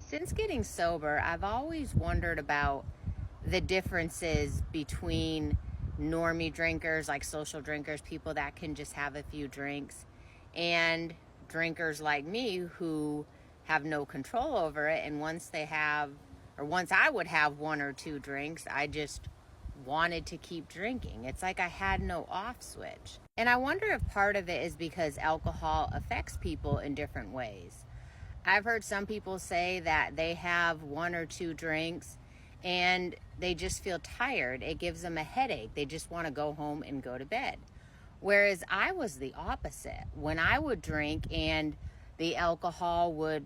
Since getting sober, I've always wondered about the differences between normie drinkers, like social drinkers, people that can just have a few drinks, and drinkers like me who have no control over it. And once I would have one or two drinks, I just wanted to keep drinking. It's like I had no off switch. And I wonder if part of it is because alcohol affects people in different ways. I've heard some people say that they have one or two drinks and they just feel tired. It gives them a headache. They just want to go home and go to bed. Whereas I was the opposite. When I would drink and the alcohol would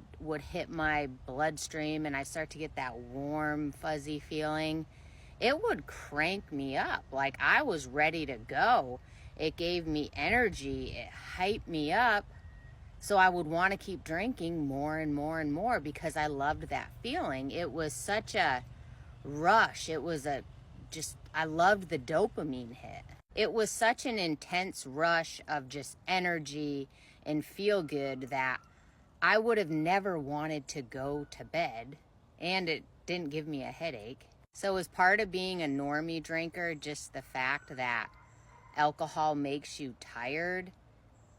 hit my bloodstream and I start to get that warm, fuzzy feeling, it would crank me up. Like I was ready to go. It gave me energy. It hyped me up. So I would want to keep drinking more and more and more because I loved that feeling. It was such a rush. I loved the dopamine hit. It was such an intense rush of just energy and feel good that I would have never wanted to go to bed, and it didn't give me a headache. So was part of being a normie drinker just the fact that alcohol makes you tired,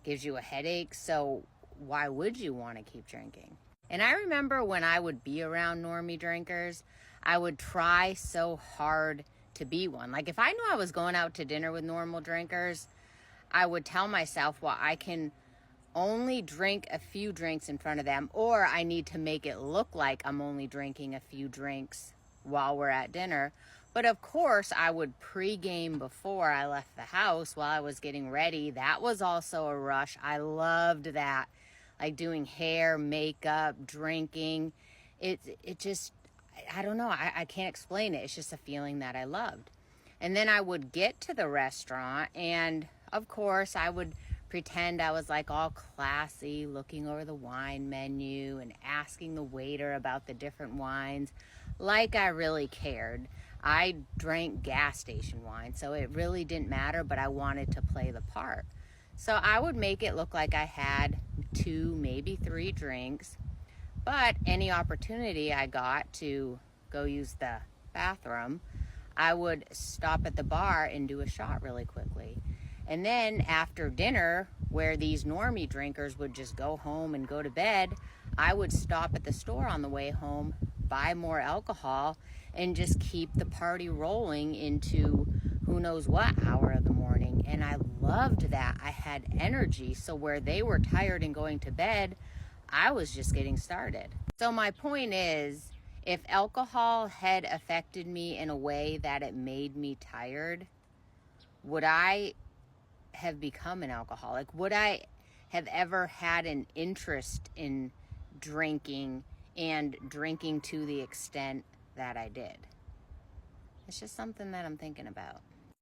gives you a headache? So why would you want to keep drinking? And I remember when I would be around normie drinkers, I would try so hard to be one. Like if I knew I was going out to dinner with normal drinkers, I would tell myself, well, I can only drink a few drinks in front of them, or I need to make it look like I'm only drinking a few drinks while we're at dinner. But of course, I would pregame before I left the house while I was getting ready. That was also a rush. I loved that. Like doing hair, makeup, drinking. It just, I don't know. I can't explain it. It's just a feeling that I loved. And then I would get to the restaurant and of course I would pretend I was like all classy, looking over the wine menu and asking the waiter about the different wines like I really cared. I drank gas station wine, so it really didn't matter, but I wanted to play the part. So I would make it look like I had two, maybe three drinks, but any opportunity I got to go use the bathroom, I would stop at the bar and do a shot really quickly. And then after dinner, where these normie drinkers would just go home and go to bed, I would stop at the store on the way home, buy more alcohol, and just keep the party rolling into who knows what hour of the morning. And I loved that. I had energy. So where they were tired and going to bed, I was just getting started. So my point is, if alcohol had affected me in a way that it made me tired, would I have become an alcoholic? Would I have ever had an interest in drinking and drinking to the extent that I did? It's just something that I'm thinking about.